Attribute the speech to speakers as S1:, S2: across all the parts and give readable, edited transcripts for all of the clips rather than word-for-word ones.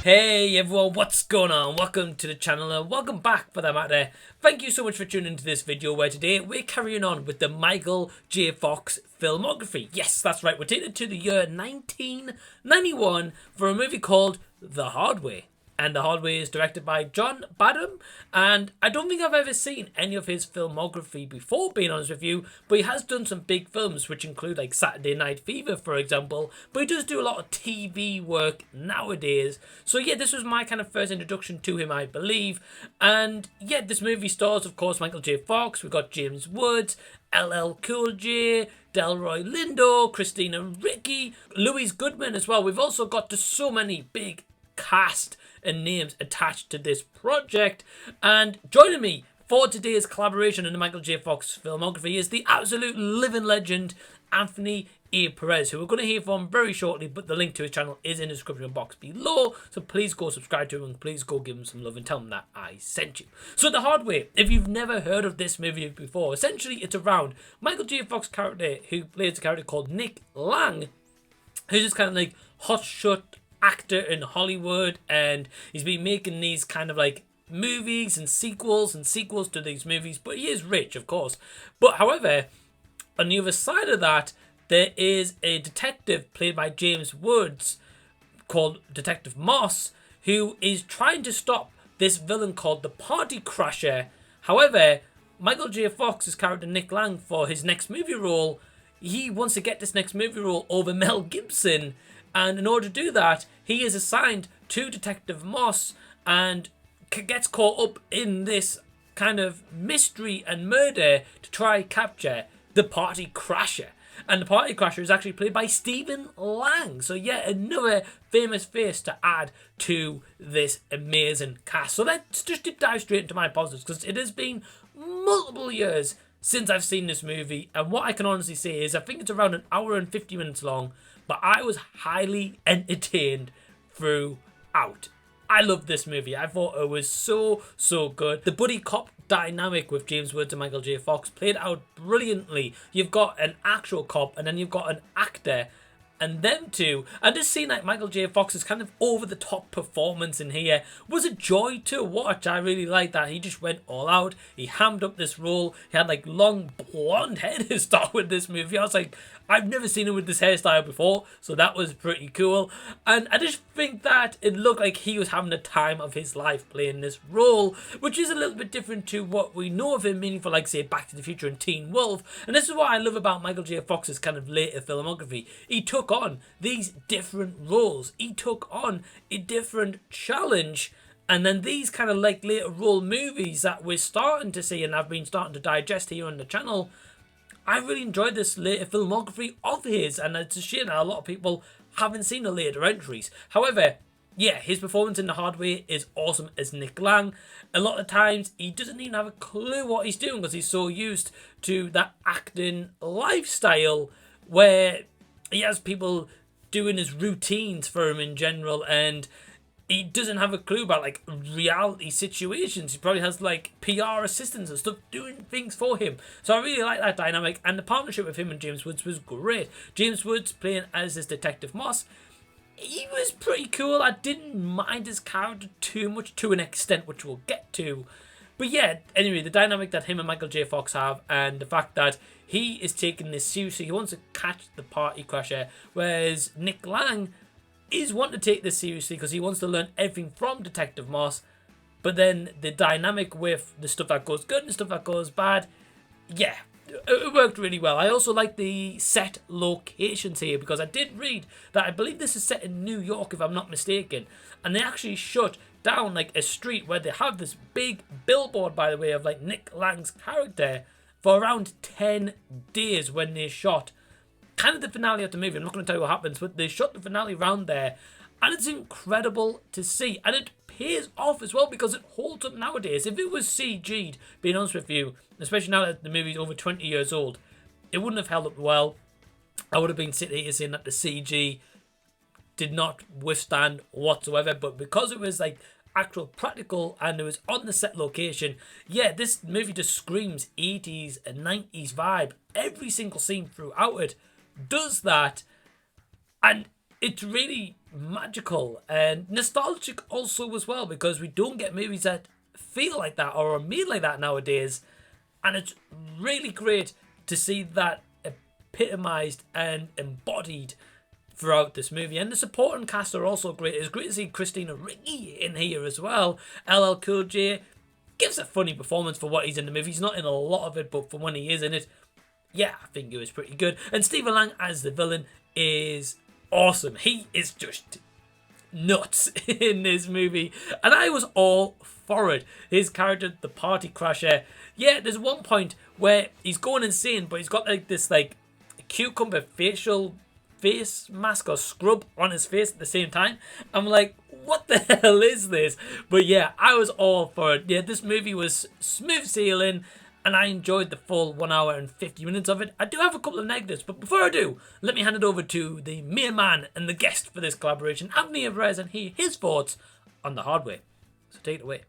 S1: Hey everyone, what's going on? Welcome to the channel and welcome back for that matter. Thank you so much for tuning into this video where today we're carrying on with the Michael J. Fox filmography. Yes, that's right, we're taking it to the year 1991 for a movie called The Hard Way. And The Hard Way is directed by John Badham, and I don't think I've ever seen any of his filmography before, being honest with you, but he has done some big films, which include like Saturday Night Fever, for example, but he does do a lot of TV work nowadays. So yeah, this was my kind of first introduction to him, I believe, and yeah, this movie stars, of course, Michael J. Fox, we've got James Woods, LL Cool J, Delroy Lindo, Christina Ricci, Louis Goodman as well. We've also got just so many big cast and names attached to this project, and joining me for today's collaboration in the Michael J. Fox filmography is the absolute living legend Anthony A. Perez, who we're going to hear from very shortly, but the link to his channel is in the description box below, so please go subscribe to him and please go give him some love and tell him that I sent you. So The Hard Way, if you've never heard of this movie before, essentially it's around Michael J. Fox character who plays a character called Nick Lang, who's just kind of like hotshot actor in Hollywood, and he's been making these kind of like movies and sequels to these movies, but he is rich, of course. But however, on the other side of that, there is a detective played by James Woods called Detective Mos, who is trying to stop this villain called the Party Crasher. However, Michael J. Fox's character Nick Lang, for his next movie role, he wants to get this next movie role over Mel Gibson. And in order to do that, he is assigned to Detective Mos and gets caught up in this kind of mystery and murder to try capture the Party Crasher. And the Party Crasher is actually played by Stephen Lang. So yeah, another famous face to add to this amazing cast. So let's just dive straight into my positives, because it has been multiple years since I've seen this movie. And what I can honestly say is I think it's around an hour and 50 minutes long. But I was highly entertained throughout. I loved this movie. I thought it was so good. The buddy cop dynamic with James Woods and Michael J. Fox played out brilliantly. You've got an actual cop and then you've got an actor, and them two, and just seeing like Michael J. Fox's kind of over-the-top performance in here was a joy to watch. I really liked that. He just went all out. He hammed up this role. He had like long blonde hair to start with this movie. I was like, I've never seen him with this hairstyle before, so that was pretty cool. And I just think that it looked like he was having the time of his life playing this role, which is a little bit different to what we know of him, meaning for like, say, Back to the Future and Teen Wolf. And this is what I love about Michael J. Fox's kind of later filmography. He took on these different roles. He took on a different challenge. And then these kind of like later role movies that we're starting to see and I've been starting to digest here on the channel, I really enjoyed this later filmography of his, and it's a shame that a lot of people haven't seen the later entries. However, yeah, his performance in The Hard Way is awesome as Nick Lang. A lot of times, he doesn't even have a clue what he's doing because he's so used to that acting lifestyle where he has people doing his routines for him in general, and he doesn't have a clue about like reality situations. He probably has like PR assistants and stuff doing things for him. So I really like that dynamic, and the partnership with him and James Woods was great. James Woods playing as his Detective Mos, he was pretty cool. I didn't mind his character too much, to an extent which we'll get to. But yeah, anyway, the dynamic that him and Michael J. Fox have, and the fact that he is taking this seriously. He wants to catch the Party Crasher, whereas Nick Lang is wanting to take this seriously because he wants to learn everything from Detective Mos. But then the dynamic with the stuff that goes good and the stuff that goes bad, yeah, it worked really well. I also like the set locations here, because I did read that I believe this is set in New York, if I'm not mistaken, and they actually shut down like a street where they have this big billboard, by the way, of like Nick Lang's character for around 10 days when they shot kind of the finale of the movie. I'm not going to tell you what happens, but they shot the finale around there, and it's incredible to see, and it pays off as well because it holds up nowadays. If it was CG'd, being honest with you, especially now that the movie's over 20 years old, it wouldn't have held up well. I would have been sitting here saying that the CG did not withstand whatsoever, but because it was like actual practical and it was on the set location, yeah, this movie just screams 80s and 90s vibe. Every single scene throughout it does that, and it's really magical and nostalgic also as well, because we don't get movies that feel like that or are made like that nowadays, and it's really great to see that epitomized and embodied throughout this movie. And the supporting cast are also great. It's great to see Christina Ricci in here as well. LL Cool J gives a funny performance for what he's in the movie. He's not in a lot of it, but for when he is in it, yeah, I think it was pretty good. And Stephen Lang as the villain is awesome. He is just nuts in this movie, and I was all for it. His character, the party crasher, yeah, there's one point where he's going insane, but he's got like this like cucumber facial face mask or scrub on his face at the same time. I'm like, what the hell is this? But yeah, I was all for it. Yeah, this movie was smooth sailing, and I enjoyed the full 1 hour and 50 minutes of it. I do have a couple of negatives, but before I do, let me hand it over to the main man and the guest for this collaboration, Anthony Perez, and hear his thoughts on The Hard Way. So take it away.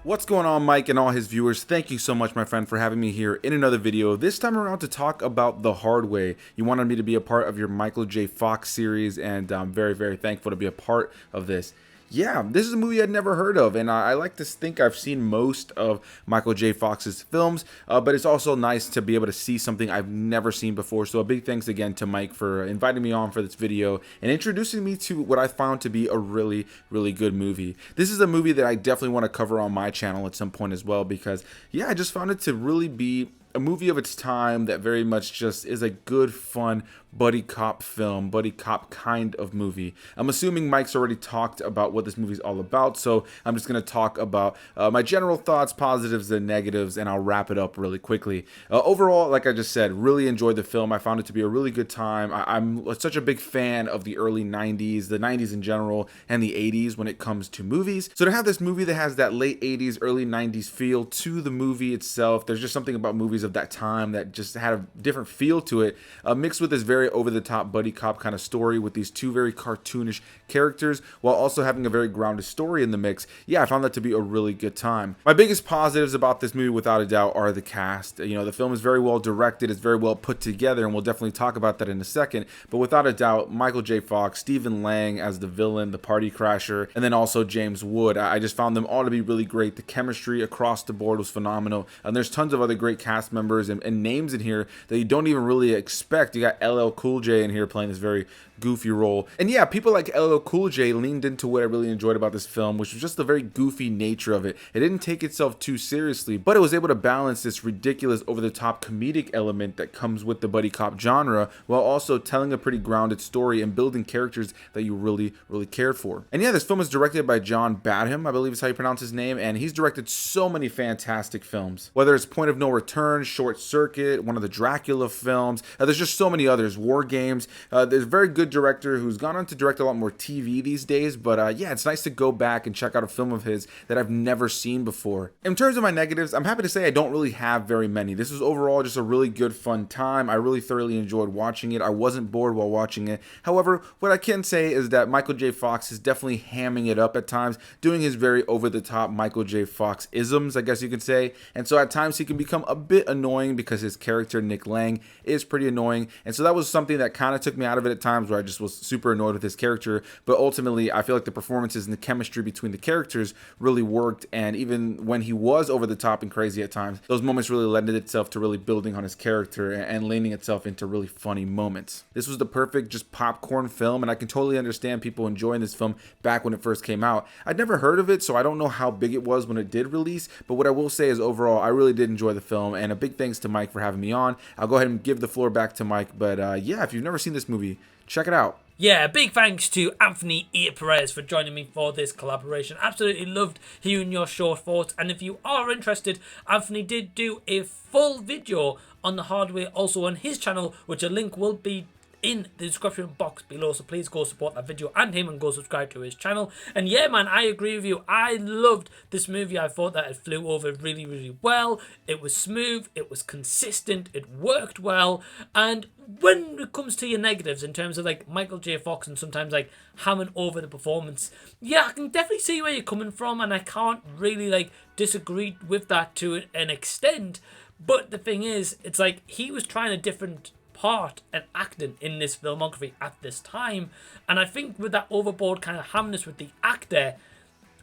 S2: What's going on, Mike and all his viewers? Thank you so much, my friend, for having me here in another video. This time around to talk about The Hard Way. You wanted me to be a part of your Michael J. Fox series, and I'm very, very thankful to be a part of this. Yeah, this is a movie I'd never heard of, and I like to think I've seen most of Michael J. Fox's films, but it's also nice to be able to see something I've never seen before. So a big thanks again to Mike for inviting me on for this video and introducing me to what I found to be a really, really good movie. This is a movie that I definitely want to cover on my channel at some point as well, because yeah, I just found it to really be a movie of its time that very much just is a good, fun buddy cop film, buddy cop kind of movie. I'm assuming Mike's already talked about what this movie's all about, so I'm just going to talk about my general thoughts, positives and negatives, and I'll wrap it up really quickly. Overall, like I just said, really enjoyed the film. I found it to be a really good time. I'm such a big fan of the early 90s, the 90s in general, and the 80s when it comes to movies. So to have this movie that has that late 80s, early 90s feel to the movie itself, there's just something about movies of that time that just had a different feel to it, mixed with this very over-the-top buddy cop kind of story with these two very cartoonish characters, while also having a very grounded story in the mix. Yeah, I found that to be a really good time. My biggest positives about this movie, without a doubt, are the cast. You know, the film is very well directed, it's very well put together, and we'll definitely talk about that in a second. But without a doubt, Michael J. Fox, Stephen Lang as the villain, the party crasher, and then also James Wood. I just found them all to be really great. The chemistry across the board was phenomenal, and there's tons of other great cast members and names in here that you don't even really expect. You got LL Cool J in here playing this very goofy role. And yeah, people like LL Cool J leaned into what I really enjoyed about this film, which was just the very goofy nature of it. It didn't take itself too seriously, but it was able to balance this ridiculous over-the-top comedic element that comes with the buddy cop genre, while also telling a pretty grounded story and building characters that you really, really cared for. And yeah, this film is directed by John Badham, I believe is how you pronounce his name, and he's directed so many fantastic films. Whether it's Point of No Return, Short Circuit, one of the Dracula films, there's just so many others, War Games. There's a very good director who's gone on to direct a lot more TV these days, but yeah, it's nice to go back and check out a film of his that I've never seen before. In terms of my negatives, I'm happy to say I don't really have very many. This was overall just a really good, fun time. I really thoroughly enjoyed watching it. I wasn't bored while watching it. However, what I can say is that Michael J. Fox is definitely hamming it up at times, doing his very over-the-top Michael J. Fox isms, I guess you could say, and so at times he can become a bit annoying because his character, Nick Lang, is pretty annoying, and so that was something that kind of took me out of it at times, where I just was super annoyed with his character. But ultimately, I feel like the performances and the chemistry between the characters really worked, and even when he was over the top and crazy at times, those moments really lended itself to really building on his character and leaning itself into really funny moments. This was the perfect just popcorn film, and I can totally understand people enjoying this film back when it first came out. I'd never heard of it, so I don't know how big it was when it did release, but what I will say is overall, I really did enjoy the film, and a big thanks to Mike for having me on. I'll go ahead and give the floor back to Mike, but yeah, if you've never seen this movie, check it out.
S1: Yeah, big thanks to Anthony Perez for joining me for this collaboration. Absolutely loved hearing your short thoughts. And if you are interested, Anthony did do a full video on The Hard Way also on his channel, which a link will be in the description box below, so please go support that video and him and go subscribe to his channel. And yeah, man, I agree with you. I loved this movie. I thought that it flew over really well. It was smooth, it was consistent, it worked well. And when it comes to your negatives in terms of like Michael J. Fox and sometimes like hamming over the performance, yeah, I can definitely see where you're coming from, and I can't really like disagree with that to an extent. But the thing is, it's like he was trying a different part and acting in this filmography at this time, and I think with that overboard kind of hamness with the actor,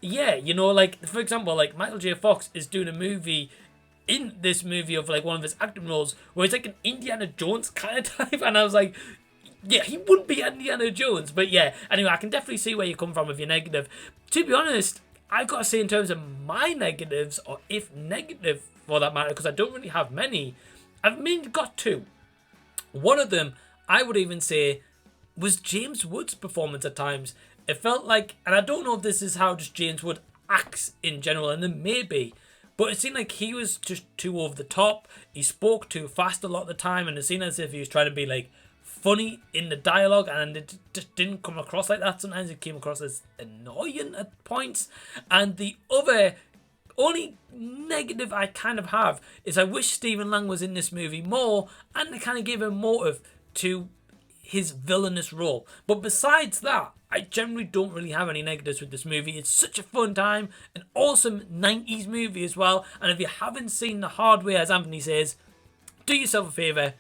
S1: yeah, you know, like for example, like Michael J. Fox is doing a movie in this movie of like one of his acting roles where he's like an Indiana Jones kind of type, and I was like, yeah, he wouldn't be Indiana Jones. But yeah, anyway, I can definitely see where you come from with your negative. To be honest, I've got to say in terms of my negatives, or if negative for that matter, because I don't really have many, I've mainly got two. One of them, I would even say, was James Wood's performance at times. It felt like, and I don't know if this is how just James Wood acts in general, and it may be, but it seemed like he was just too over the top. He spoke too fast a lot of the time, and it seemed as if he was trying to be like funny in the dialogue, and it just didn't come across like that. Sometimes it came across as annoying at points. And the other only negative I kind of have is I wish Stephen Lang was in this movie more, and they kind of gave him motive to his villainous role. But besides that, I generally don't really have any negatives with this movie. It's such a fun time, an awesome 90s movie as well. And if you haven't seen The Hard Way, as Anthony says, do yourself a favour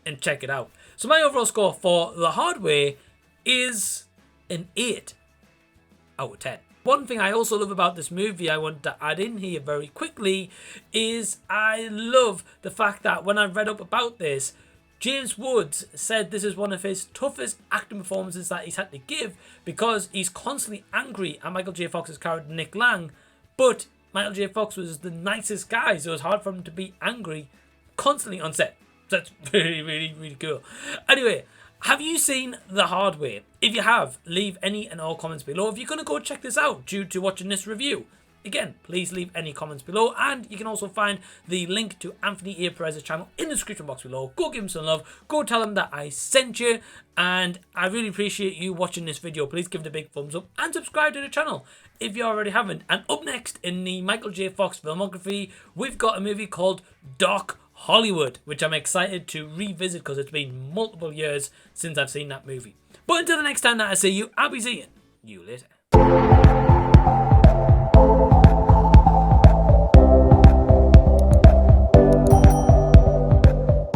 S1: and check it out. So my overall score for The Hard Way is an 8 out of 10. One thing I also love about this movie I want to add in here very quickly is I love the fact that when I read up about this, James Woods said this is one of his toughest acting performances that he's had to give because he's constantly angry at Michael J. Fox's character Nick Lang, but Michael J. Fox was the nicest guy, so it was hard for him to be angry constantly on set. So that's really cool. Anyway, have you seen The Hard Way? If you have, leave any and all comments below. If you're going to go check this out due to watching this review, again, please leave any comments below. And you can also find the link to Anthony A. Perez's channel in the description box below. Go give him some love. Go tell him that I sent you. And I really appreciate you watching this video. Please give it a big thumbs up and subscribe to the channel if you already haven't. And up next in the Michael J. Fox filmography, we've got a movie called Dark Hollywood, which I'm excited to revisit because it's been multiple years since I've seen that movie. But until the next time that I see you, I'll be seeing you later.